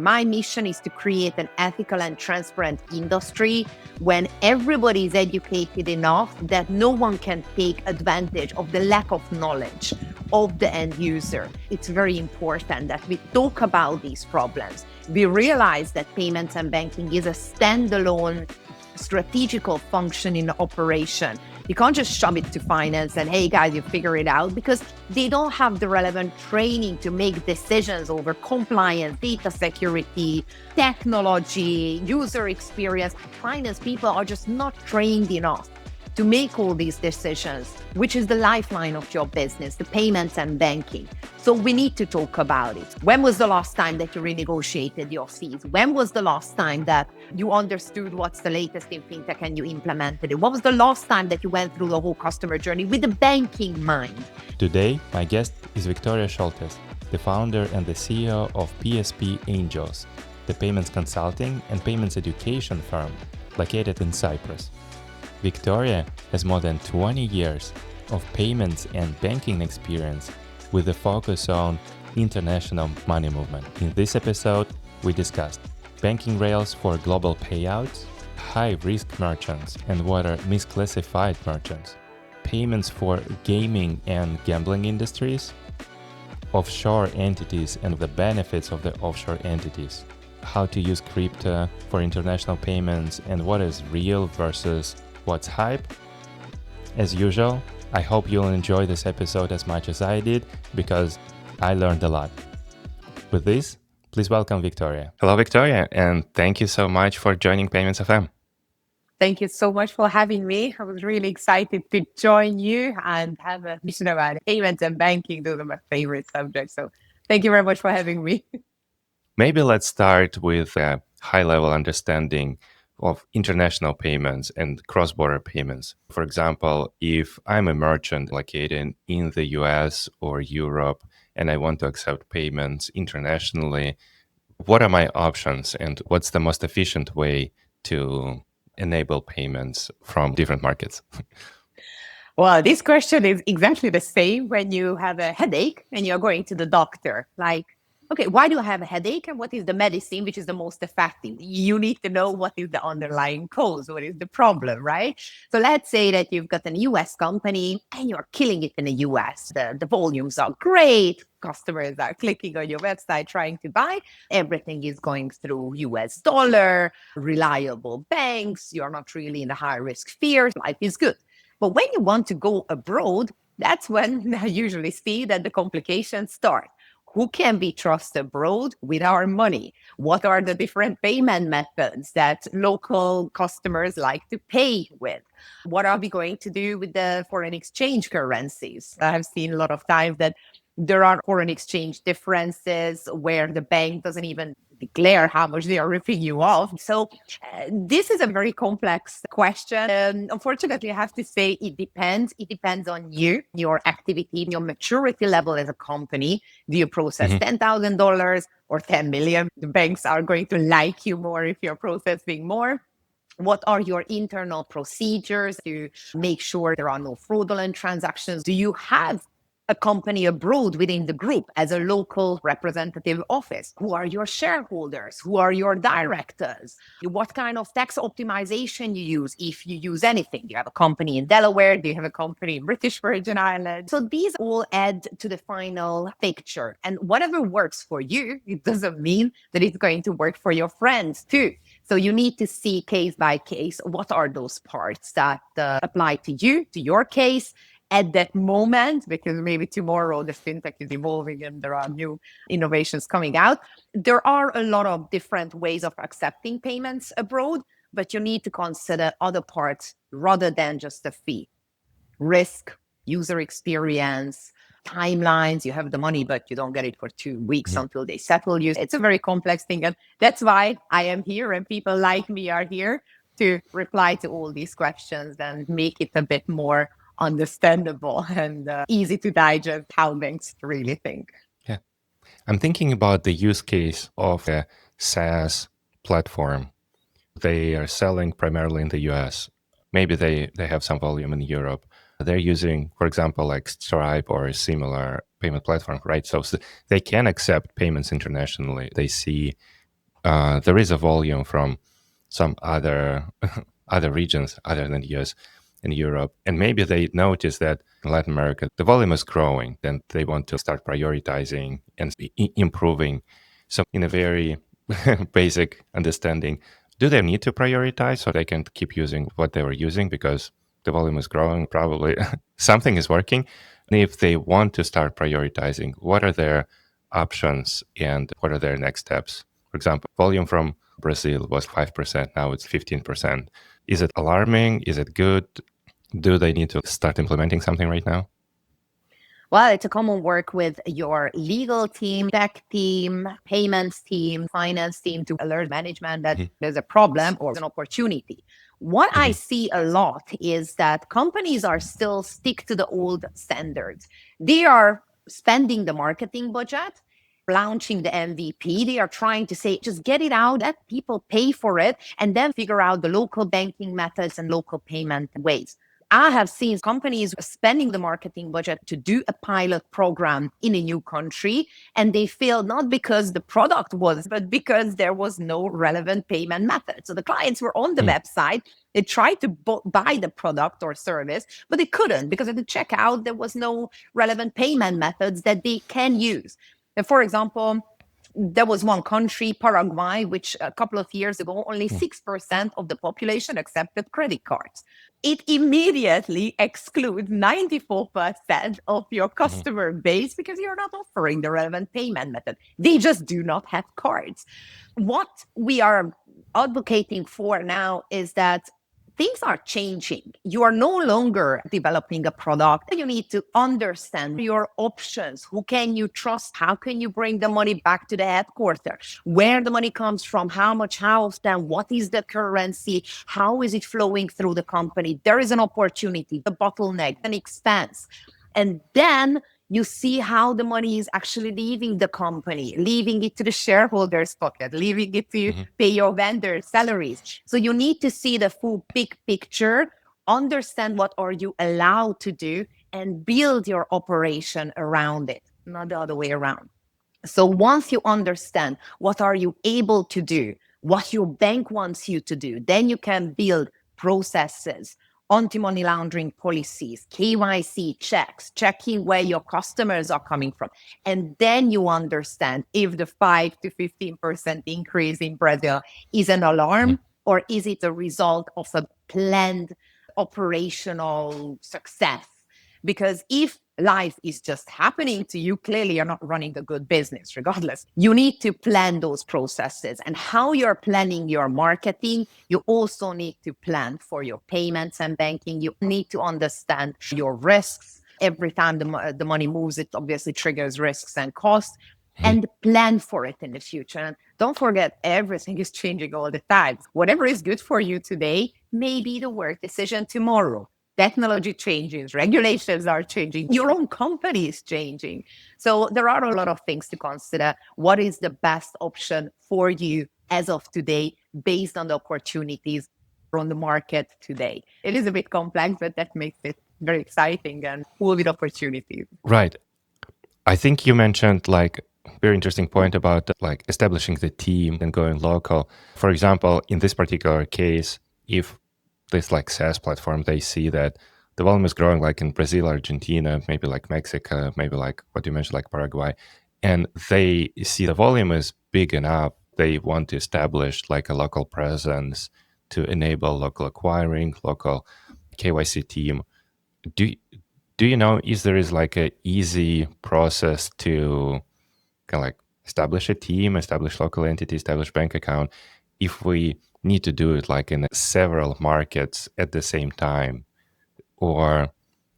My mission is to create an ethical and transparent industry when everybody is educated enough that no one can take advantage of the lack of knowledge of the end user. It's very important that we talk about these problems. We realize that payments and banking is a standalone strategical function in operation. You can't just shove it to finance and, hey guys, you figure it out, because they don't have the relevant training to make decisions over compliance, data security, technology, user experience. Finance people are just not trained enough to make all these decisions, which is the lifeline of your business, the payments and banking. So we need to talk about it. When was the last time that you renegotiated your fees? When was the last time that you understood what's the latest in FinTech and you implemented it? What was the last time that you went through the whole customer journey with the banking mind? Today, my guest is Viktoria Soltesz, the founder and the CEO of PSP Angels, the payments consulting and payments education firm located in Cyprus. Viktoria has more than 20 years of payments and banking experience with a focus on international money movement. In this episode, we discussed banking rails for global payouts, high-risk merchants and what are misclassified merchants, payments for gaming and gambling industries, offshore entities and the benefits of the offshore entities, how to use crypto for international payments and what is real versus what's hype. As usual, I hope you'll enjoy this episode as much as I did, because I learned a lot. With this, please welcome Viktoria. Hello, Viktoria, and thank you so much for joining Payments FM. Thank you so much for having me. I was really excited to join you and have a mission about payments and banking. Those are my favorite subjects. So thank you very much for having me. Maybe let's start with a high-level understanding of international payments and cross-border payments. For example, if I'm a merchant located in the US or Europe and I want to accept payments internationally, what are my options and what's the most efficient way to enable payments from different markets? Well, this question is exactly the same when you have a headache and you're going to the doctor. Like, okay, why do I have a headache and what is the medicine which is the most effective? You need to know what is the underlying cause, what is the problem, right? So let's say that you've got a US company and you're killing it in the US. The volumes are great. Customers are clicking on your website trying to buy. Everything is going through US dollar, reliable banks. You're not really in the high risk sphere. Life is good. But when you want to go abroad, that's when I usually see that the complications start. Who can be trusted abroad with our money? What are the different payment methods that local customers like to pay with? What are we going to do with the foreign exchange currencies? I have seen a lot of times that there are foreign exchange differences where the bank doesn't even declare how much they are ripping you off. So this is a very complex question. Unfortunately, I have to say it depends. It depends on you, your activity, your maturity level as a company. Do you process $10,000 or 10 million? The banks are going to like you more if you're processing more. What are your internal procedures to make sure there are no fraudulent transactions? Do you have a company abroad within the group as a local representative office? Who are your shareholders? Who are your directors? What kind of tax optimization you use, if you use anything? Do you have a company in Delaware? Do you have a company in British Virgin Islands? So these all add to the final picture. And whatever works for you, it doesn't mean that it's going to work for your friends too. So you need to see case by case, what are those parts that apply to you, to your case, at that moment, because maybe tomorrow the fintech is evolving and there are new innovations coming out. There are a lot of different ways of accepting payments abroad, but you need to consider other parts rather than just the fee. Risk, user experience, timelines. You have the money, but you don't get it for 2 weeks until they settle you. It's a very complex thing. And that's why I am here and people like me are here to reply to all these questions and make it a bit more understandable and easy to digest how banks really think. Yeah. I'm thinking about the use case of a SaaS platform. They are selling primarily in the US. Maybe they have some volume in Europe. They're using, for example, like Stripe or a similar payment platform, right? So they can accept payments internationally. They see there is a volume from some other other regions other than the US and Europe, and maybe they notice that in Latin America the volume is growing, then they want to start prioritizing and improving. So in a very basic understanding, do they need to prioritize so they can keep using what they were using because the volume is growing? Probably something is working. And if they want to start prioritizing, what are their options and what are their next steps? For example, volume from Brazil was 5%, now it's 15%. Is it alarming? Is it good? Do they need to start implementing something right now? Well, it's a common work with your legal team, tech team, payments team, finance team to alert management that there's a problem or an opportunity. What I see a lot is that companies are still stick to the old standards. They are spending the marketing budget, launching the MVP. They are trying to say, just get it out, let people pay for it, and then figure out the local banking methods and local payment ways. I have seen companies spending the marketing budget to do a pilot program in a new country, and they failed not because the product was, but because there was no relevant payment method. So the clients were on the website, they tried to buy the product or service, but they couldn't because at the checkout, there was no relevant payment methods that they can use. And for example, there was one country, Paraguay, which a couple of years ago, only 6% of the population accepted credit cards. It immediately excludes 94% of your customer base because you're not offering the relevant payment method. They just do not have cards. What we are advocating for now is that things are changing. You are no longer developing a product. You need to understand your options. Who can you trust? How can you bring the money back to the headquarters? Where the money comes from? How much? How often? What is the currency? How is it flowing through the company? There is an opportunity, the bottleneck, an expense. And then you see how the money is actually leaving the company, leaving it to the shareholders' pocket, leaving it to pay your vendors' salaries. So you need to see the full big picture, understand what are you allowed to do, and build your operation around it, not the other way around. So once you understand what are you able to do, what your bank wants you to do, then you can build processes, anti-money laundering policies, KYC checks, checking where your customers are coming from. And then you understand if the 5 to 15% increase in Brazil is an alarm or is it a result of a planned operational success. Because if life is just happening to you, clearly you're not running a good business, regardless. You need to plan those processes. And how you're planning your marketing, you also need to plan for your payments and banking. You need to understand your risks. Every time the money moves, it obviously triggers risks and costs. And plan for it in the future. And don't forget, everything is changing all the time. Whatever is good for you today may be the worst decision tomorrow. Technology changes, regulations are changing, your own company is changing. So there are a lot of things to consider. What is the best option for you as of today, based on the opportunities on the market today? It is a bit complex, but that makes it very exciting and full with opportunities. Right. I think you mentioned like very interesting point about like establishing the team and going local. For example, in this particular case, if this like SaaS platform, they see that the volume is growing like in Brazil, Argentina, maybe like Mexico, maybe like what you mentioned, like Paraguay, and they see the volume is big enough, they want to establish like a local presence to enable local acquiring, local KYC team. Do do you know if there is like a easy process to kind of like establish a team, establish local entity, establish bank account, if we need to do it like in several markets at the same time? Or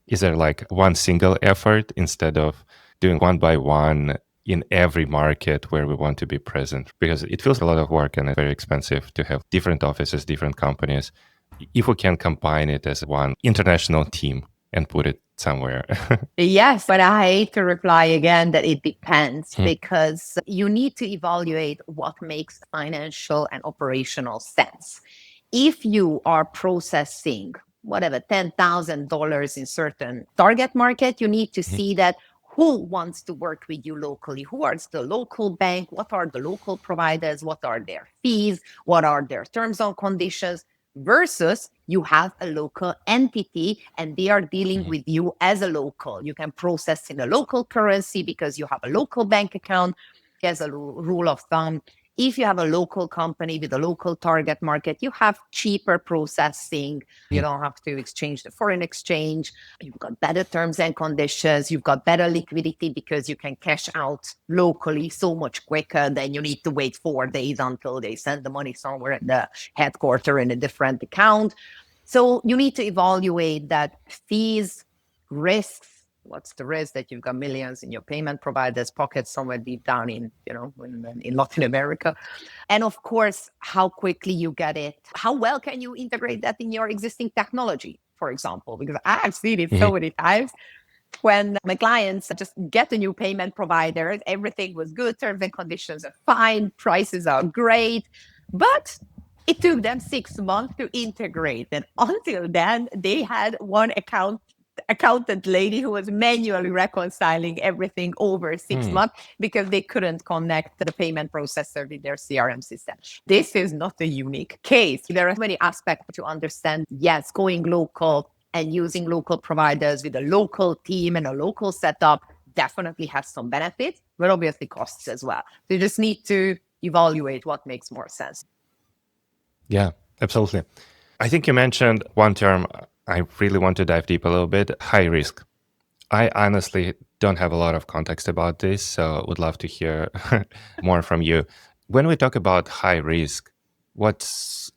is there like one single effort instead of doing one by one in every market where we want to be present? Because it feels a lot of work and it's very expensive to have different offices, different companies. If we can combine it as one international team and put it somewhere. Yes, but I hate to reply again that it depends, because you need to evaluate what makes financial and operational sense. If you are processing whatever $10,000 in certain target market, you need to see that who wants to work with you locally? Who is the local bank? What are the local providers? What are their fees? What are their terms and conditions? Versus you have a local entity and they are dealing with you as a local. You can process in a local currency because you have a local bank account. As a rule of thumb, if you have a local company with a local target market, you have cheaper processing. You don't have to exchange the foreign exchange. You've got better terms and conditions. You've got better liquidity because you can cash out locally so much quicker than you need to wait 4 days until they send the money somewhere at the headquarters in a different account. So you need to evaluate that fees, risks. What's the risk that you've got millions in your payment provider's pocket somewhere deep down in Latin America? And of course, how quickly you get it. How well can you integrate that in your existing technology, for example? Because I've seen it so many times when my clients just get a new payment provider, everything was good, terms and conditions are fine, prices are great, but it took them 6 months to integrate. And until then, they had one accountant lady who was manually reconciling everything over 6 months because they couldn't connect the payment processor with their CRM system. This is not a unique case. There are many aspects to understand. Yes, going local and using local providers with a local team and a local setup definitely has some benefits, but obviously costs as well. So you just need to evaluate what makes more sense. Yeah, absolutely. I think you mentioned one term I really want to dive deep a little bit, high risk. I honestly don't have a lot of context about this, so would love to hear more from you. When we talk about high risk, what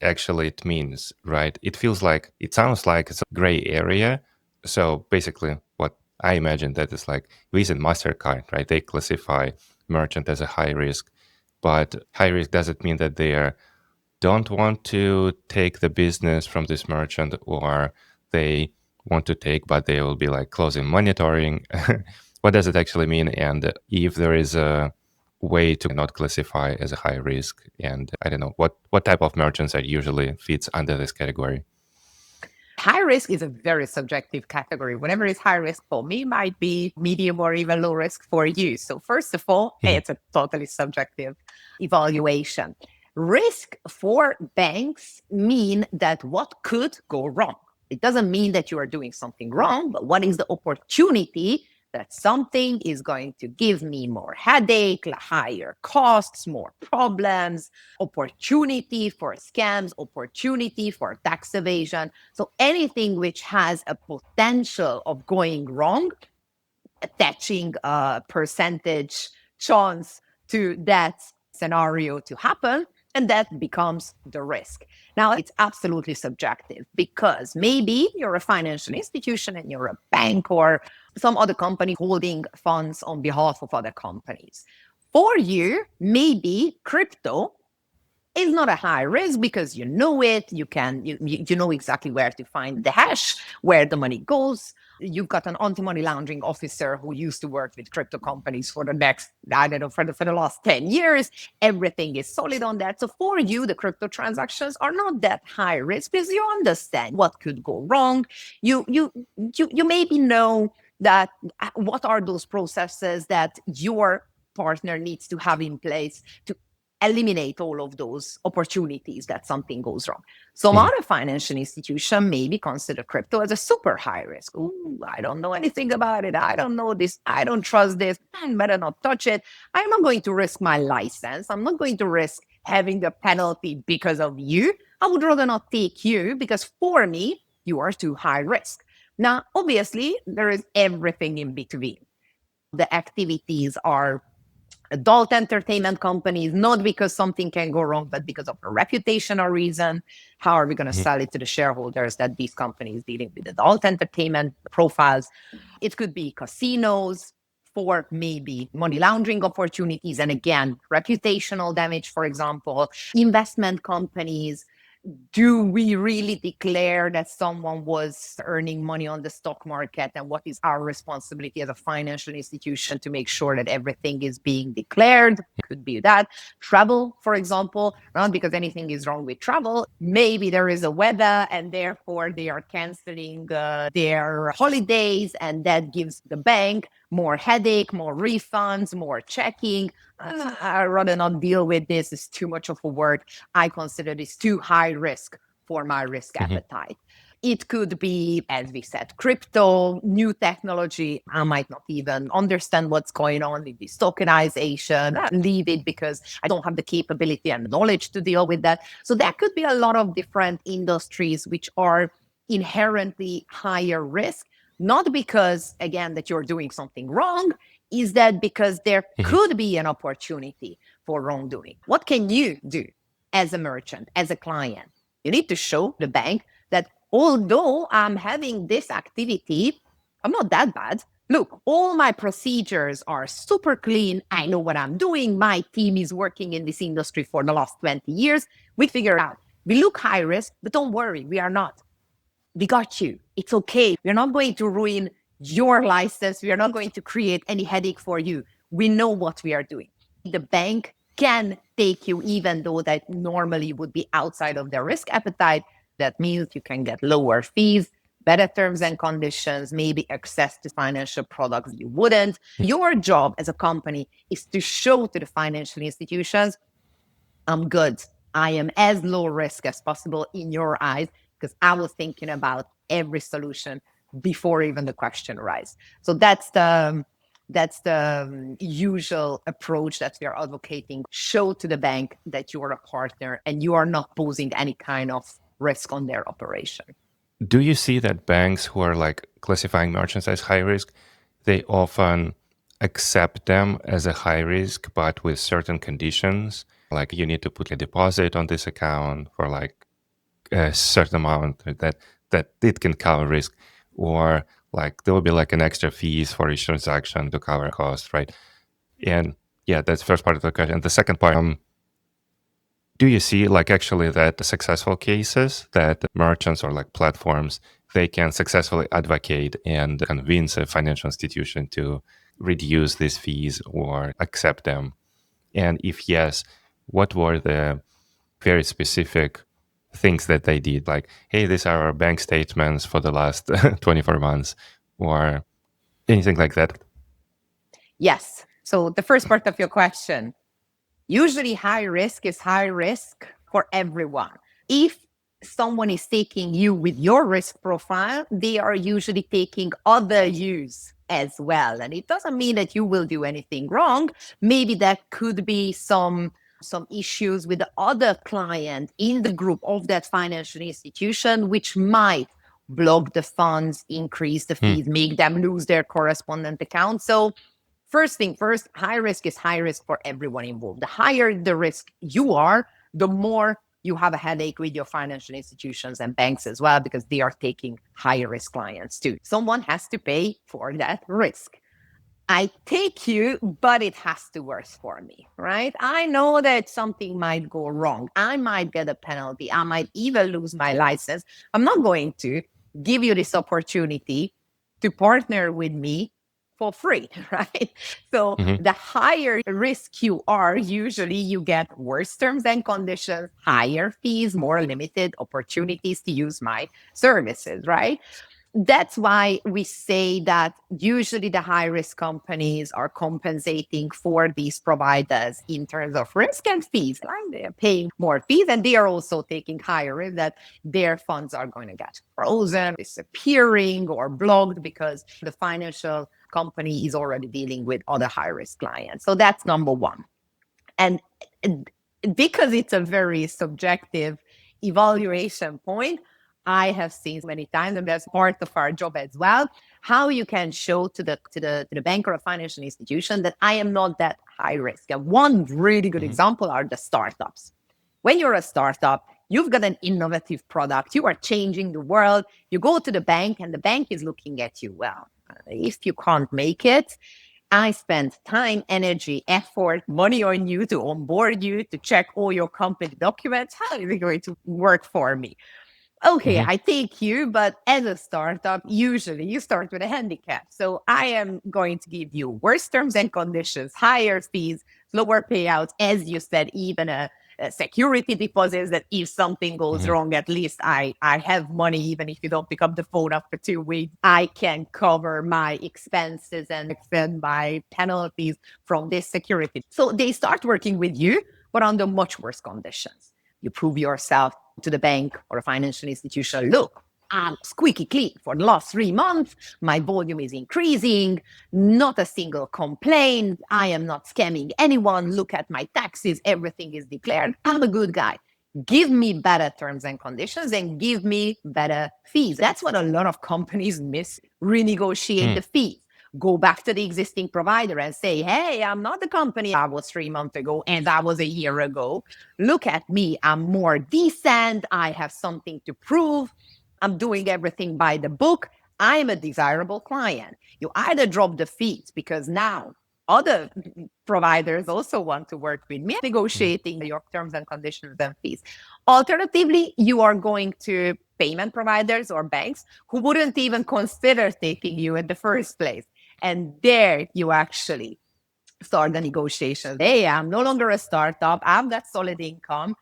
actually it means, right? It sounds like it's a gray area. So basically what I imagine that is like Visa and MasterCard, right? They classify merchant as a high risk, but high risk doesn't mean that they don't want to take the business from this merchant, or they want to take, but they will be like closing monitoring. What does it actually mean? And if there is a way to not classify as a high risk, and I don't know, what type of merchants that usually fits under this category? High risk is a very subjective category. Whatever is high risk for me might be medium or even low risk for you. So first of all, it's a totally subjective evaluation. Risk for banks mean that what could go wrong. It doesn't mean that you are doing something wrong, but what is the opportunity that something is going to give me more headache, higher costs, more problems, opportunity for scams, opportunity for tax evasion. So anything which has a potential of going wrong, attaching a percentage chance to that scenario to happen, and that becomes the risk. Now, it's absolutely subjective because maybe you're a financial institution and you're a bank or some other company holding funds on behalf of other companies. For you, maybe crypto is not a high risk because you know it. You know exactly where to find the hash, where the money goes. You've got an anti-money laundering officer who used to work with crypto companies for the last 10 years. Everything is solid on that. So for you, the crypto transactions are not that high risk because you understand what could go wrong. You maybe know that what are those processes that your partner needs to have in place to eliminate all of those opportunities that something goes wrong. Some other financial institution maybe consider crypto as a super high risk. Ooh, I don't know anything about it. I don't know this. I don't trust this. I better not touch it. I'm not going to risk my license. I'm not going to risk having a penalty because of you. I would rather not take you because for me, you are too high risk. Now, obviously, there is everything in between. The activities are adult entertainment companies, not because something can go wrong, but because of a reputational reason. How are we going to sell it to the shareholders that these companies dealing with adult entertainment profiles? It could be casinos for maybe money laundering opportunities. And again, reputational damage, for example, investment companies. Do we really declare that someone was earning money on the stock market? And what is our responsibility as a financial institution to make sure that everything is being declared? Could be that. Travel, for example, not because anything is wrong with travel. Maybe there is a weather and therefore they are canceling their holidays, and that gives the bank More headache, more refunds, more checking. I'd rather not deal with this. It's too much of a work. I consider this too high risk for my risk appetite. It could be, as we said, crypto, new technology. I might not even understand what's going on with this tokenization. I leave it because I don't have the capability and knowledge to deal with that. So there could be a lot of different industries which are inherently higher risk, not because, again, that you're doing something wrong, is that because there could be an opportunity for wrongdoing. What can you do as a merchant, as a client? You need to show the bank that although I'm having this activity, I'm not that bad. Look, all my procedures are super clean. I know what I'm doing. My team is working in this industry for the last 20 years. We figure out. We look high risk, but don't worry, we are not. We got you. It's okay. We're not going to ruin your license. We are not going to create any headache for you. We know what we are doing. The bank can take you even though that normally would be outside of their risk appetite. That means you can get lower fees, better terms and conditions, maybe access to financial products you wouldn't. Your job as a company is to show to the financial institutions, I'm good. I am as low risk as possible in your eyes because I was thinking about every solution before even the question arises. So that's the usual approach that we are advocating. Show to the bank that you are a partner and you are not posing any kind of risk on their operation. Do you see that banks who are like classifying merchants as high risk, they often accept them as a high risk, but with certain conditions? Like you need to put a deposit on this account for like a certain amount that it can cover risk, or like there will be like an extra fees for each transaction to cover cost, right? And yeah, that's the first part of the question. The second part, do you see like actually that the successful cases that merchants or like platforms, they can successfully advocate and convince a financial institution to reduce these fees or accept them? And if yes, what were the very specific things that they did? Like, hey, these are our bank statements for the last 24 months or anything like that? Yes. So the first part of your question, usually high risk is high risk for everyone. If someone is taking you with your risk profile, they are usually taking other use as well. And it doesn't mean that you will do anything wrong. Maybe that could be some issues with the other client in the group of that financial institution, which might block the funds, increase the fees, make them lose their correspondent account. So first thing first, high risk is high risk for everyone involved. The higher the risk you are, the more you have a headache with your financial institutions and banks as well, because they are taking higher risk clients too. Someone has to pay for that risk. I take you, but it has to work for me, right? I know that something might go wrong. I might get a penalty. I might even lose my license. I'm not going to give you this opportunity to partner with me for free, right? So the higher risk you are, usually you get worse terms and conditions, higher fees, more limited opportunities to use my services, right? That's why we say that usually the high risk companies are compensating for these providers in terms of risk and fees. Right? They're paying more fees and they are also taking higher risk that their funds are going to get frozen, disappearing, or blocked because the financial company is already dealing with other high risk clients. So that's number one. And because it's a very subjective evaluation point, I have seen many times, and that's part of our job as well, how you can show to the bank or a financial institution that I am not that high risk. And one really good example are the startups. When you're a startup, you've got an innovative product, you are changing the world, you go to the bank and the bank is looking at you, well, if you can't make it, I spent time, energy, effort, money on you to onboard you, to check all your company documents. How is it going to work for me? Okay, I take you, but as a startup, usually you start with a handicap. So I am going to give you worse terms and conditions, higher fees, lower payouts, as you said, even a security deposits that if something goes wrong, at least I have money, even if you don't pick up the phone after 2 weeks. I can cover my expenses and extend my penalties from this security. So they start working with you, but under much worse conditions. You prove yourself to the bank or a financial institution, look, I'm squeaky clean for the last 3 months. My volume is increasing, not a single complaint. I am not scamming anyone. Look at my taxes. Everything is declared. I'm a good guy. Give me better terms and conditions and give me better fees. That's what a lot of companies miss. Renegotiate the fees. Go back to the existing provider and say, hey, I'm not the company I was 3 months ago and I was a year ago. Look at me. I'm more decent. I have something to prove. I'm doing everything by the book. I am a desirable client. You either drop the fees because now other providers also want to work with me, negotiating your terms and conditions and fees. Alternatively, you are going to payment providers or banks who wouldn't even consider taking you in the first place. And there you actually start the negotiations. Hey, I'm no longer a startup. I've got solid income.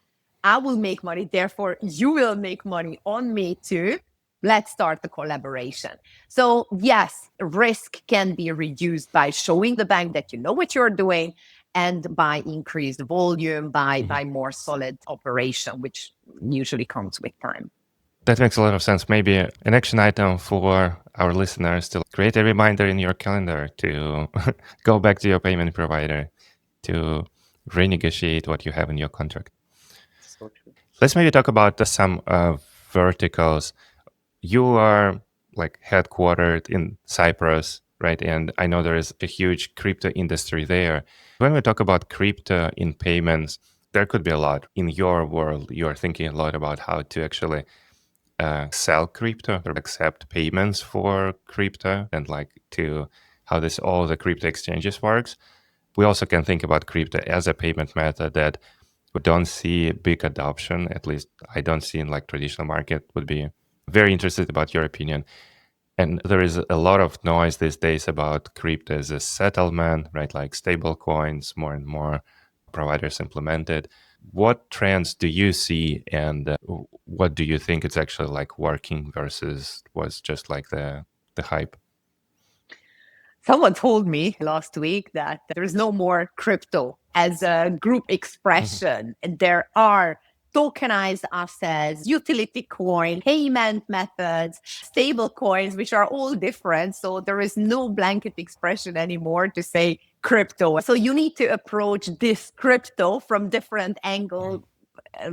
I will make money. Therefore, you will make money on me too. Let's start the collaboration. So yes, risk can be reduced by showing the bank that you know what you're doing and by increased volume, by more solid operation, which usually comes with time. That makes a lot of sense. Maybe an action item for our listeners to create a reminder in your calendar to go back to your payment provider to renegotiate what you have in your contract. So true. Let's maybe talk about some verticals. You are like headquartered in Cyprus, right? And I know there is a huge crypto industry there. When we talk about crypto in payments, there could be a lot. In your world, you're thinking a lot about how to actually sell crypto or accept payments for crypto and like to how this all the crypto exchanges works. We also can think about crypto as a payment method that we don't see big adoption, at least I don't see in like traditional market. Would be very interested about your opinion. And there is a lot of noise these days about crypto as a settlement, right? Like stable coins, more and more providers implemented. What trends do you see, and what do you think it's actually like working versus was just like the hype? Someone told me last week that there's no more crypto as a group expression. There are tokenized assets, utility coin, payment methods, stable coins, which are all different. So there is no blanket expression anymore to say crypto. So you need to approach this crypto from different angles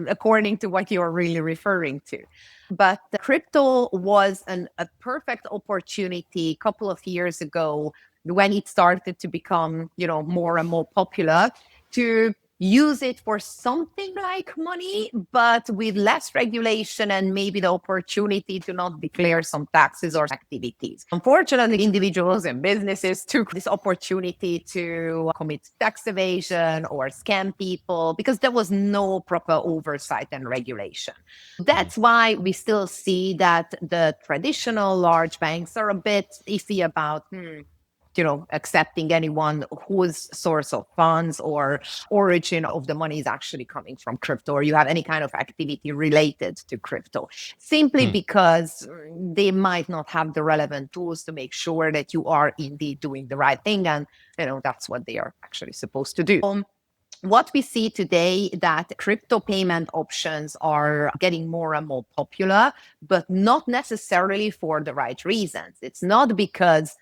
according to what you're really referring to. But crypto was a perfect opportunity a couple of years ago when it started to become, more and more popular to use it for something like money, but with less regulation and maybe the opportunity to not declare some taxes or activities. Unfortunately, individuals and businesses took this opportunity to commit tax evasion or scam people because there was no proper oversight and regulation. That's why we still see that the traditional large banks are a bit iffy about accepting anyone whose source of funds or origin of the money is actually coming from crypto, or you have any kind of activity related to crypto, simply because they might not have the relevant tools to make sure that you are indeed doing the right thing. And, that's what they are actually supposed to do. What we see today that crypto payment options are getting more and more popular, but not necessarily for the right reasons. It's not because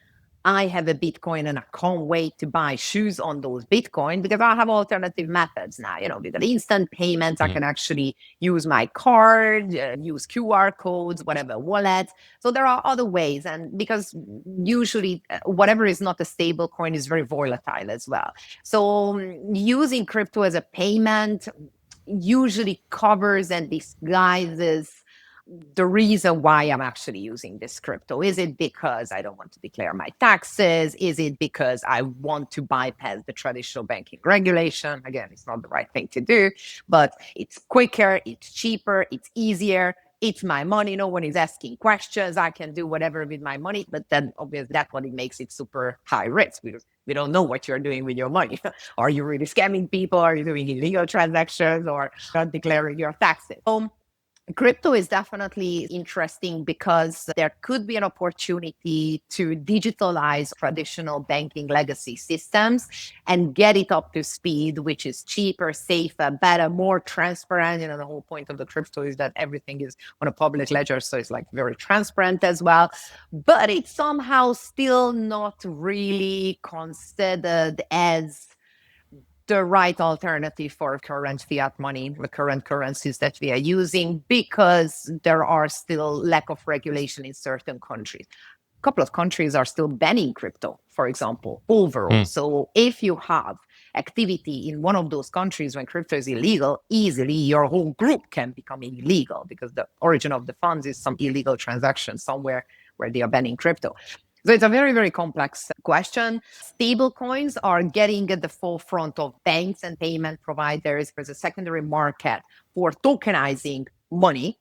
I have a Bitcoin and I can't wait to buy shoes on those Bitcoin because I have alternative methods now. We've got instant payments. I can actually use my card, use QR codes, whatever, wallet. So there are other ways. And because usually whatever is not a stable coin is very volatile as well. So using crypto as a payment usually covers and disguises the reason why I'm actually using this crypto. Is it because I don't want to declare my taxes? Is it because I want to bypass the traditional banking regulation? Again, it's not the right thing to do, but it's quicker, it's cheaper, it's easier. It's my money. No one is asking questions. I can do whatever with my money. But then obviously that's what it makes it super high risk because We don't know what you're doing with your money. Are you really scamming people? Are you doing illegal transactions or not declaring your taxes? Crypto is definitely interesting because there could be an opportunity to digitalize traditional banking legacy systems and get it up to speed, which is cheaper, safer, better, more transparent. The whole point of the crypto is that everything is on a public ledger, so it's like very transparent as well. But it's somehow still not really considered as the right alternative for current fiat money, the current currencies that we are using, because there are still lack of regulation in certain countries. A couple of countries are still banning crypto, for example, overall. So if you have activity in one of those countries when crypto is illegal, easily your whole group can become illegal because the origin of the funds is some illegal transaction somewhere where they are banning crypto. So it's a very, very complex question. Stable coins are getting at the forefront of banks and payment providers. There's a secondary market for tokenizing money,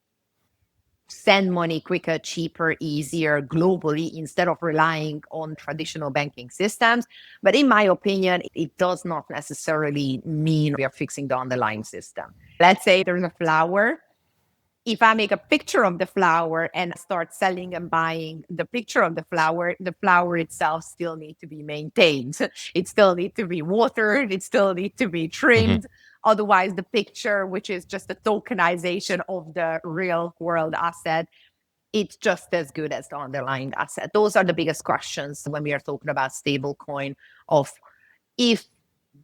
send money quicker, cheaper, easier globally instead of relying on traditional banking systems. But in my opinion, it does not necessarily mean we are fixing the underlying system. Let's say there's a flower. If I make a picture of the flower and start selling and buying the picture of the flower itself still needs to be maintained. It still needs to be watered. It still needs to be trimmed. Otherwise, the picture, which is just a tokenization of the real world asset, it's just as good as the underlying asset. Those are the biggest questions when we are talking about stablecoin, of if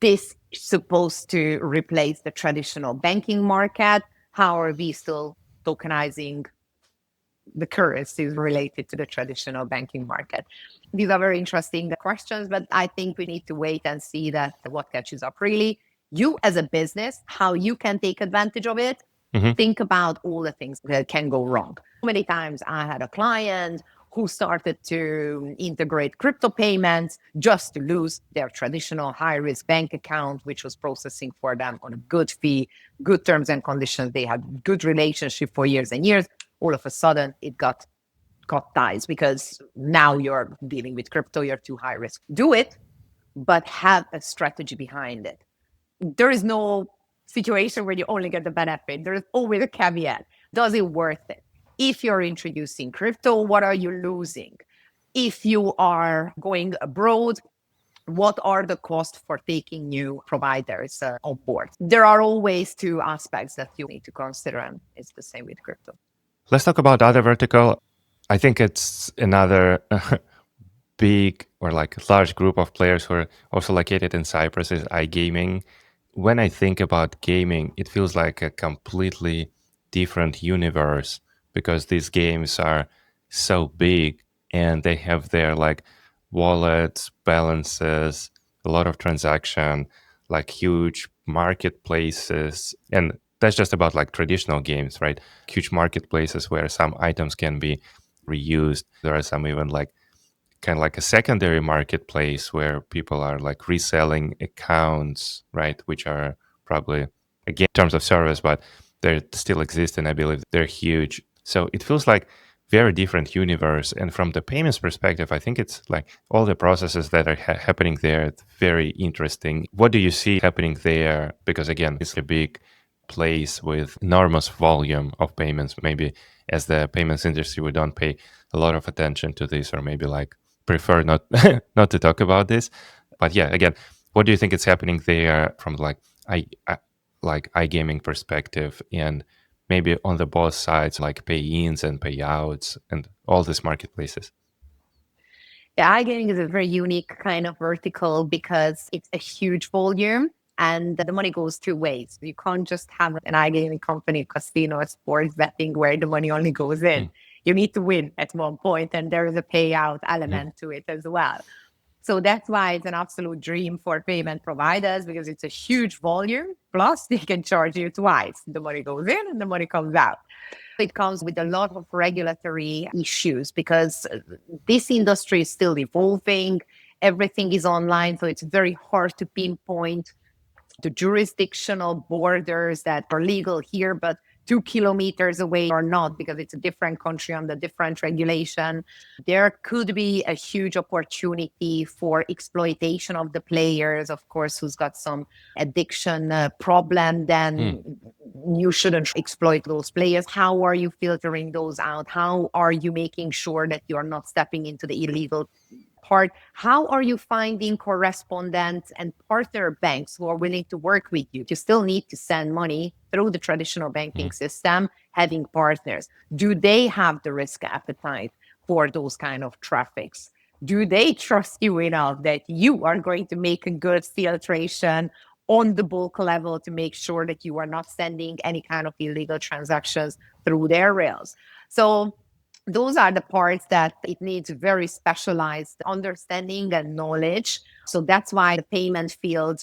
this is supposed to replace the traditional banking market, how are we still tokenizing the currencies related to the traditional banking market? These are very interesting questions, but I think we need to wait and see that what catches up really. You as a business, how you can take advantage of it. Think about all the things that can go wrong. Many times I had a client who started to integrate crypto payments just to lose their traditional high-risk bank account, which was processing for them on a good fee, good terms and conditions. They had good relationship for years and years. All of a sudden, it got ties because now you're dealing with crypto, you're too high risk. Do it, but have a strategy behind it. There is no situation where you only get the benefit. There's always a caveat. Does it worth it? If you're introducing crypto, what are you losing? If you are going abroad, what are the costs for taking new providers on board? There are always two aspects that you need to consider, and it's the same with crypto. Let's talk about the other vertical. I think it's another big or like large group of players who are also located in Cyprus is iGaming. When I think about gaming, it feels like a completely different universe because these games are so big and they have their like wallets, balances, a lot of transaction, like huge marketplaces. And that's just about like traditional games, right? Huge marketplaces where some items can be reused. There are some even like kind of like a secondary marketplace where people are like reselling accounts, right? Which are probably, again, in terms of service, but they still exist and I believe they're huge. So it feels like very different universe. And from the payments perspective, I think it's like all the processes that are happening there, it's very interesting. What do you see happening there? Because again, it's a big place with enormous volume of payments. Maybe as the payments industry, we don't pay a lot of attention to this, or maybe like prefer not not to talk about this. But yeah, again, what do you think is happening there from like iGaming perspective, and maybe on the both sides, like pay-ins and payouts and all these marketplaces? Yeah, iGaming is a very unique kind of vertical because it's a huge volume and the money goes two ways. You can't just have an iGaming company, casino, or sports betting where the money only goes in. You need to win at one point, and there is a payout element to it as well. So that's why it's an absolute dream for payment providers, because it's a huge volume. Plus, they can charge you twice. The money goes in and the money comes out. It comes with a lot of regulatory issues because this industry is still evolving. Everything is online, so it's very hard to pinpoint the jurisdictional borders that are legal here, but 2 kilometers away or not, because it's a different country under different regulation. There could be a huge opportunity for exploitation of the players, of course, who's got some addiction problem. Then you shouldn't exploit those players. How are you filtering those out? How are you making sure that you're not stepping into the illegal part? How are you finding correspondents and partner banks who are willing to work with you? You still need to send money through the traditional banking system, having partners. Do they have the risk appetite for those kind of traffics? Do they trust you enough that you are going to make a good filtration on the bulk level to make sure that you are not sending any kind of illegal transactions through their rails? So those are the parts that it needs very specialized understanding and knowledge. So that's why the payment field,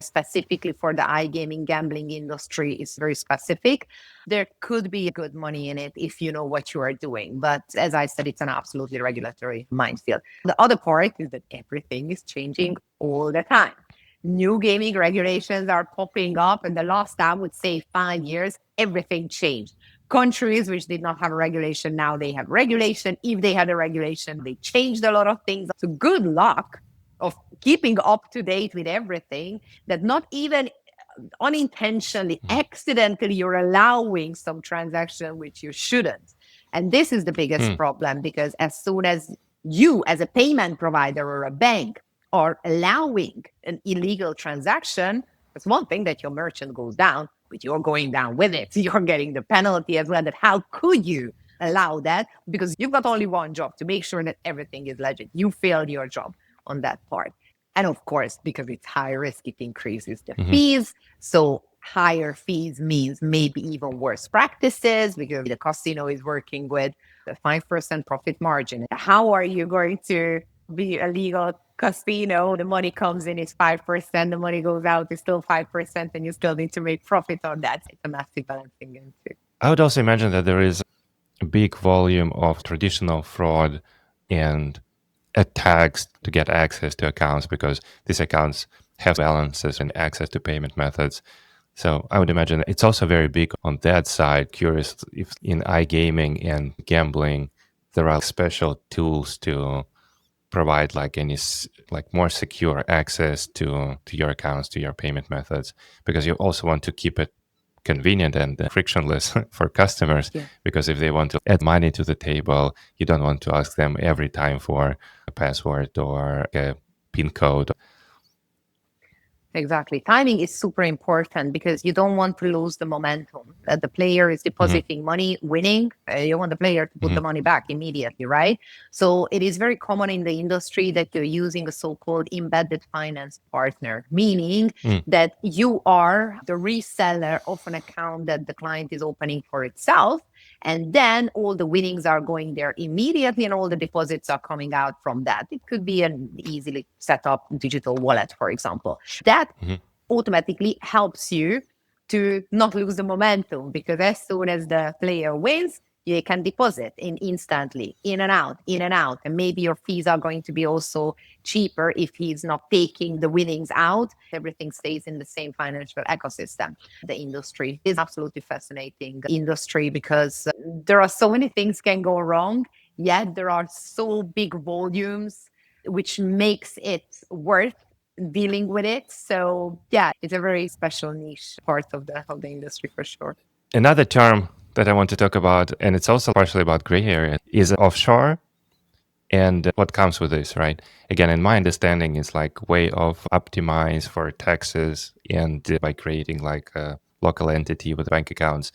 specifically for the iGaming gambling industry, is very specific. There could be good money in it if you know what you are doing. But as I said, it's an absolutely regulatory minefield. The other part is that everything is changing all the time. New gaming regulations are popping up. And the last, I would say, 5 years, everything changed. Countries which did not have a regulation, now they have regulation. If they had a regulation, they changed a lot of things. So good luck of keeping up to date with everything, that not even unintentionally, accidentally, you're allowing some transaction which you shouldn't. And this is the biggest problem, because as soon as you, as a payment provider or a bank, are allowing an illegal transaction, it's one thing that your merchant goes down, but you're going down with it. You're getting the penalty as well. That how could you allow that? Because you've got only one job, to make sure that everything is legit. You failed your job on that part. And of course, because it's high risk, it increases the fees. So higher fees means maybe even worse practices, because the casino is working with the 5% profit margin. How are you going to be a legal casino? The money comes in is 5%, the money goes out is still 5%, and you still need to make profit on that. It's a massive balancing game too. I would also imagine that there is a big volume of traditional fraud and attacks to get access to accounts, because these accounts have balances and access to payment methods. So I would imagine it's also very big on that side. Curious if in iGaming and gambling, there are special tools to provide like any more secure access to your accounts, to your payment methods, because you also want to keep it convenient and frictionless for customers. Because if they want to add money to the table, you don't want to ask them every time for a password or a PIN code. Exactly. Timing is super important, because you don't want to lose the momentum that the player is depositing money, winning. You want the player to put the money back immediately, right? So it is very common in the industry that you're using a so-called embedded finance partner, meaning that you are the reseller of an account that the client is opening for itself. And then all the winnings are going there immediately, and all the deposits are coming out from that. It could be an easily set up digital wallet, for example. That automatically helps you to not lose the momentum, because as soon as the player wins, you can deposit instantly, in and out. And maybe your fees are going to be also cheaper if he's not taking the winnings out. Everything stays in the same financial ecosystem. The industry is absolutely fascinating industry, because there are so many things can go wrong, yet there are so big volumes, which makes it worth dealing with it. So yeah, it's a very special niche part of the industry for sure. Another term that I want to talk about, and it's also partially about gray area, is offshore and what comes with this, right? Again, in my understanding, it's like way of optimize for taxes, and by creating like a local entity with bank accounts.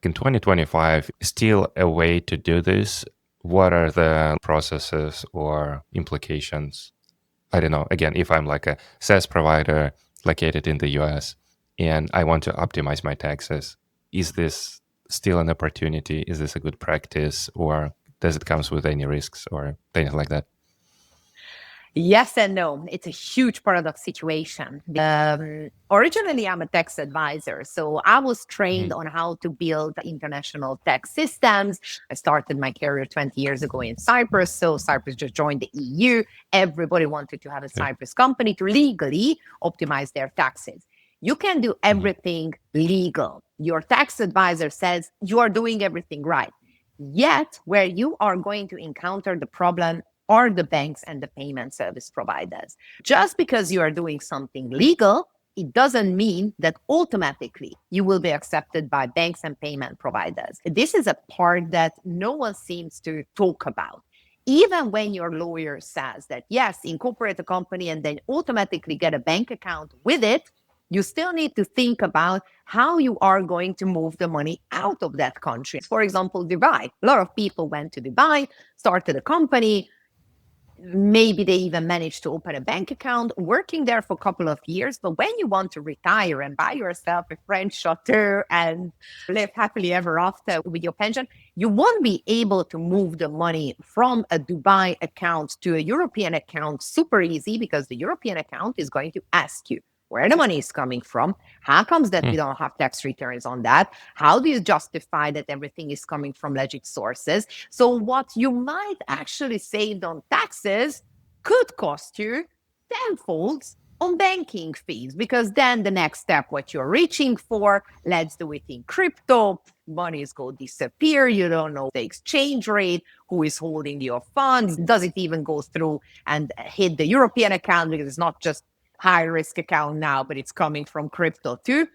In 2025, still a way to do this. What are the processes or implications? I don't know. Again, if I'm like a SaaS provider located in the US and I want to optimize my taxes, is this still an opportunity? Is this a good practice, or does it come with any risks or anything like that? Yes and no. It's a huge paradox situation. Originally, I'm a tax advisor. So I was trained on how to build international tax systems. I started my career 20 years ago in Cyprus. So Cyprus just joined the EU. Everybody wanted to have a Cyprus company to legally optimize their taxes. You can do everything legal. Your tax advisor says you are doing everything right. Yet, where you are going to encounter the problem are the banks and the payment service providers. Just because you are doing something legal, it doesn't mean that automatically you will be accepted by banks and payment providers. This is a part that no one seems to talk about. Even when your lawyer says that, yes, incorporate a company and then automatically get a bank account with it, you still need to think about how you are going to move the money out of that country. For example, Dubai. A lot of people went to Dubai, started a company. Maybe they even managed to open a bank account, working there for a couple of years. But when you want to retire and buy yourself a French chateau and live happily ever after with your pension, you won't be able to move the money from a Dubai account to a European account super easy, because the European account is going to ask you where the money is coming from. How comes that we don't have tax returns on that? How do you justify that everything is coming from legit sources? So what you might actually save on taxes could cost you tenfold on banking fees, because then the next step, what you're reaching for, let's do it in crypto, monies go disappear, you don't know the exchange rate, who is holding your funds, does it even go through and hit the European account, because it's not just high risk account now, but it's coming from crypto too.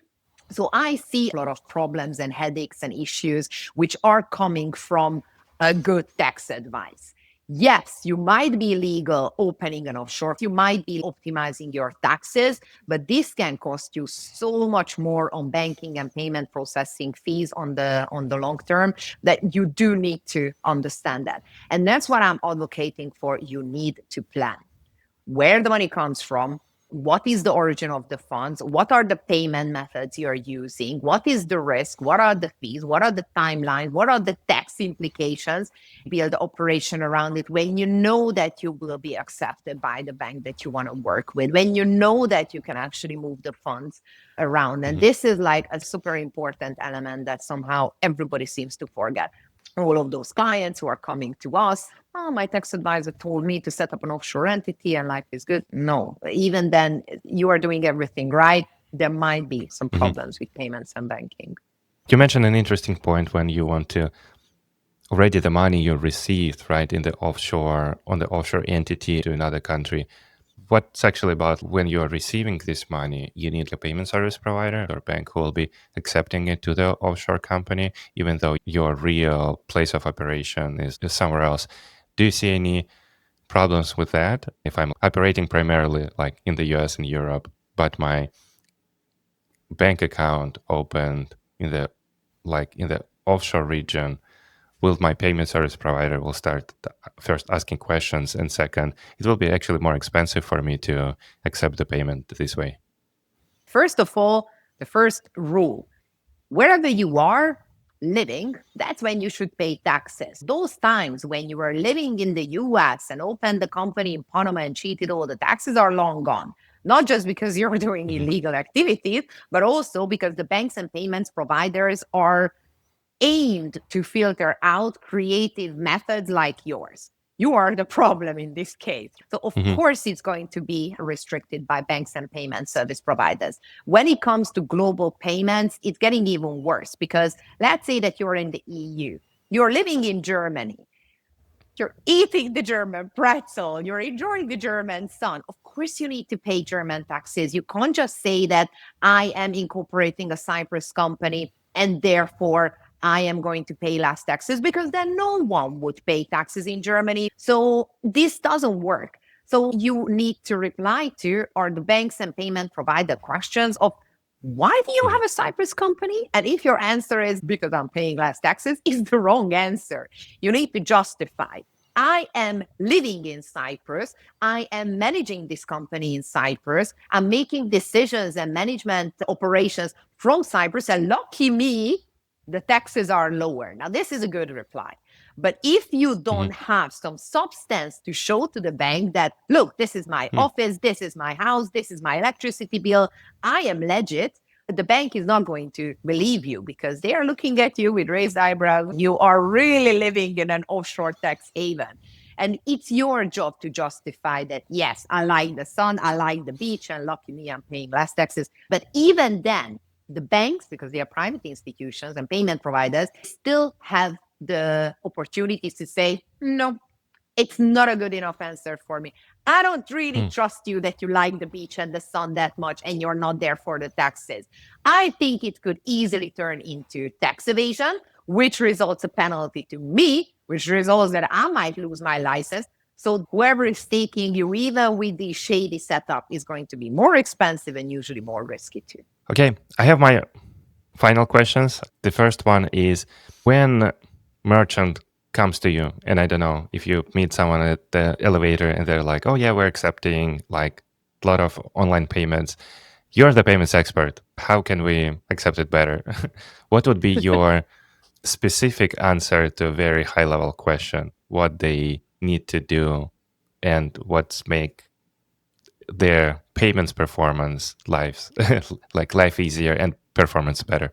So I see a lot of problems and headaches and issues which are coming from a good tax advice. Yes, you might be legal opening an offshore, you might be optimizing your taxes, but this can cost you so much more on banking and payment processing fees on the long term, that you do need to understand that. And that's what I'm advocating for. You need to plan where the money comes from, what is the origin of the funds, what are the payment methods you're using, what is the risk, what are the fees, what are the timelines, what are the tax implications, build the operation around it when you know that you will be accepted by the bank that you want to work with, when you know that you can actually move the funds around. And this is like a super important element that somehow everybody seems to forget. All of those clients who are coming to us, oh, my tax advisor told me to set up an offshore entity and life is good. No, even then, you are doing everything right. There might be some problems with payments and banking. You mentioned an interesting point when you want to already the money you received, right, in the offshore, on the offshore entity to another country. What's actually about when you're receiving this money, you need a payment service provider or bank who will be accepting it to the offshore company, even though your real place of operation is somewhere else. Do you see any problems with that? If I'm operating primarily like in the US and Europe, but my bank account opened in the offshore region, will my payment service provider will start first asking questions, and second, it will be actually more expensive for me to accept the payment this way? First of all, the first rule, wherever you are living, that's when you should pay taxes. Those times when you were living in the US and opened the company in Panama and cheated all the taxes are long gone. Not just because you're doing illegal activities, but also because the banks and payments providers are aimed to filter out creative methods like yours. You are the problem in this case. So, of course, it's going to be restricted by banks and payment service providers. When it comes to global payments, it's getting even worse, because let's say that you're in the EU, you're living in Germany, you're eating the German pretzel, you're enjoying the German sun. Of course, you need to pay German taxes. You can't just say that I am incorporating a Cyprus company and therefore I am going to pay less taxes, because then no one would pay taxes in Germany. So this doesn't work. So you need to reply to are the banks and payment provider questions of, why do you have a Cyprus company? And if your answer is because I'm paying less taxes, is the wrong answer. You need to justify. I am living in Cyprus. I am managing this company in Cyprus. I'm making decisions and management operations from Cyprus. And lucky me, the taxes are lower. Now, this is a good reply. But if you don't have some substance to show to the bank that, look, this is my office, this is my house, this is my electricity bill, I am legit, the bank is not going to believe you, because they are looking at you with raised eyebrows. You are really living in an offshore tax haven. And it's your job to justify that, yes, I like the sun, I like the beach, and lucky me, I'm paying less taxes. But even then, the banks, because they are private institutions and payment providers, still have the opportunities to say, no, it's not a good enough answer for me. I don't really trust you that you like the beach and the sun that much and you're not there for the taxes. I think it could easily turn into tax evasion, which results a penalty to me, which results that I might lose my license. So whoever is taking you, even with the shady setup, is going to be more expensive and usually more risky too. Okay, I have my final questions. The first one is, when merchant comes to you, and I don't know, if you meet someone at the elevator and they're like, oh yeah, we're accepting like a lot of online payments. You're the payments expert. How can we accept it better? What would be your specific answer to a very high level question? What they need to do and what's make their payments performance lives like life easier and performance better?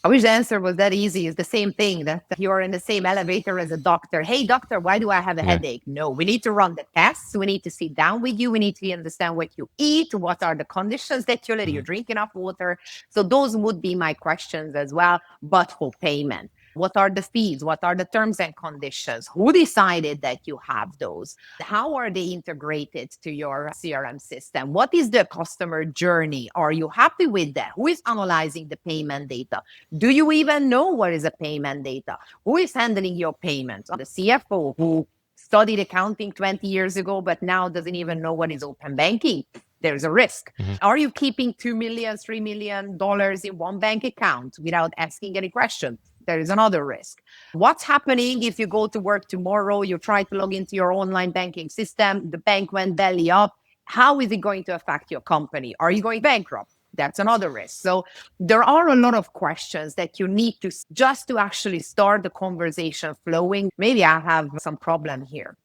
I wish the answer was that easy. It's the same thing that you're in the same elevator as a doctor. Hey, doctor, why do I have a headache? No, we need to run the tests. We need to sit down with you. We need to understand what you eat. What are the conditions that you live? You drink enough water. So those would be my questions as well, but for payment. What are the fees? What are the terms and conditions? Who decided that you have those? How are they integrated to your CRM system? What is the customer journey? Are you happy with that? Who is analyzing the payment data? Do you even know what is a payment data? Who is handling your payments? The CFO who studied accounting 20 years ago, but now doesn't even know what is open banking. There's a risk. Are you keeping $2 million, $3 million in one bank account without asking any questions? There is another risk. What's happening if you go to work tomorrow, you try to log into your online banking system, the bank went belly up? How is it going to affect your company? Are you going bankrupt? That's another risk. So there are a lot of questions that you need to just to actually start the conversation flowing. Maybe I have some problem here.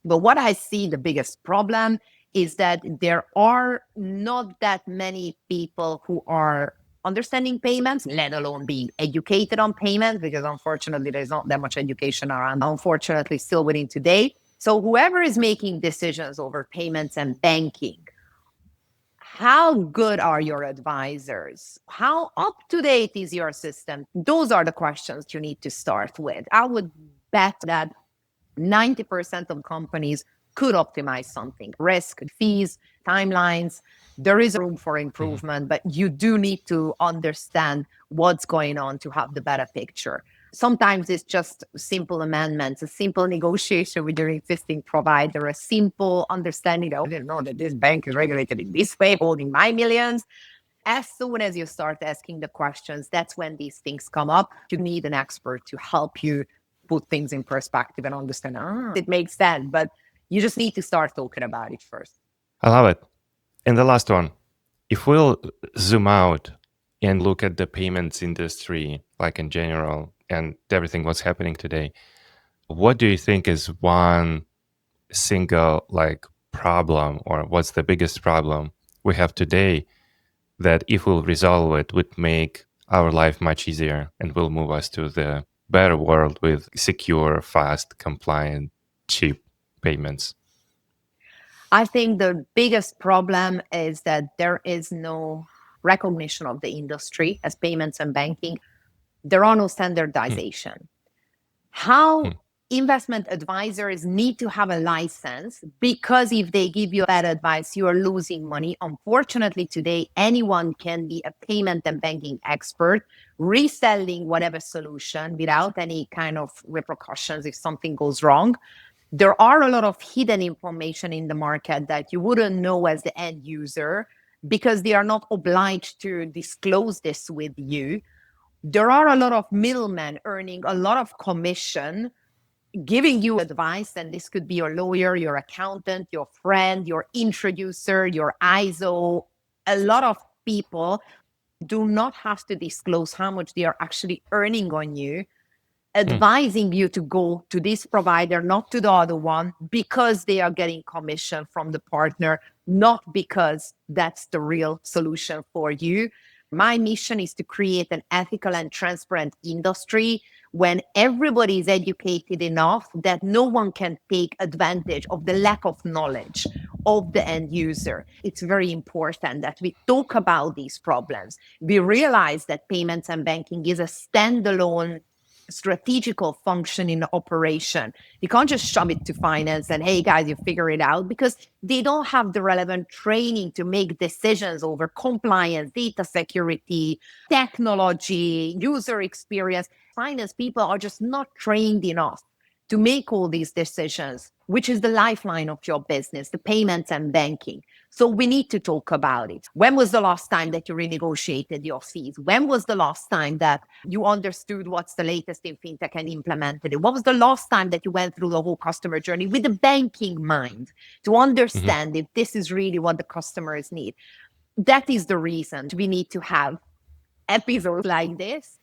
But what I see the biggest problem is that there are not that many people who are understanding payments, let alone being educated on payments, because unfortunately, there's not that much education around, unfortunately, still within today. So whoever is making decisions over payments and banking, how good are your advisors? How up to date is your system? Those are the questions you need to start with. I would bet that 90% of companies could optimize something. Risk, fees, timelines. There is room for improvement, but you do need to understand what's going on to have the better picture. Sometimes it's just simple amendments, a simple negotiation with your existing provider, a simple understanding that I didn't know that this bank is regulated in this way, holding my millions. As soon as you start asking the questions, that's when these things come up. You need an expert to help you put things in perspective and understand, it makes sense, but you just need to start talking about it first. I love it. And the last one, if we'll zoom out and look at the payments industry, like in general, and everything what's happening today, what do you think is one single like problem, or what's the biggest problem we have today that if we'll resolve it would make our life much easier and will move us to the better world with secure, fast, compliant, cheap payments? I think the biggest problem is that there is no recognition of the industry as payments and banking. There are no standardization. How investment advisors need to have a license, because if they give you bad advice, you are losing money. Unfortunately, today, anyone can be a payment and banking expert, reselling whatever solution without any kind of repercussions if something goes wrong. There are a lot of hidden information in the market that you wouldn't know as the end user because they are not obliged to disclose this with you. There are a lot of middlemen earning a lot of commission, giving you advice, and this could be your lawyer, your accountant, your friend, your introducer, your ISO. A lot of people do not have to disclose how much they are actually earning on you, advising you to go to this provider, not to the other one, because they are getting commission from the partner, not because that's the real solution for you. My mission is to create an ethical and transparent industry when everybody is educated enough that no one can take advantage of the lack of knowledge of the end user. It's very important that we talk about these problems. We realize that payments and banking is a standalone strategical function in the operation. You can't just shove it to finance and, hey guys, you figure it out, because they don't have the relevant training to make decisions over compliance, data security, technology, user experience. Finance people are just not trained enough to make all these decisions, which is the lifeline of your business, the payments and banking. So we need to talk about it. When was the last time that you renegotiated your fees? When was the last time that you understood what's the latest in FinTech and implemented it? What was the last time that you went through the whole customer journey with the banking mind to understand if this is really what the customers need? That is the reason we need to have episodes like this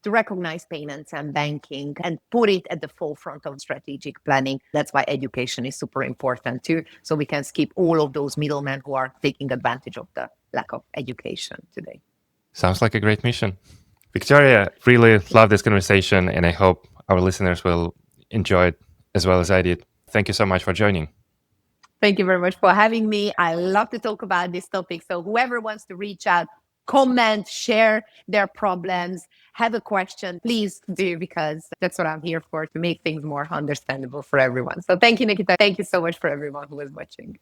to recognize payments and banking and put it at the forefront of strategic planning. That's why education is super important too, so we can skip all of those middlemen who are taking advantage of the lack of education today. Sounds like a great mission. Viktoria, really love this conversation, and I hope our listeners will enjoy it as well as I did. Thank you so much for joining. Thank you very much for having me. I love to talk about this topic. So whoever wants to reach out, comment, share their problems, have a question, please do, because that's what I'm here for, to make things more understandable for everyone. So thank you, Nikita. Thank you so much for everyone who was watching.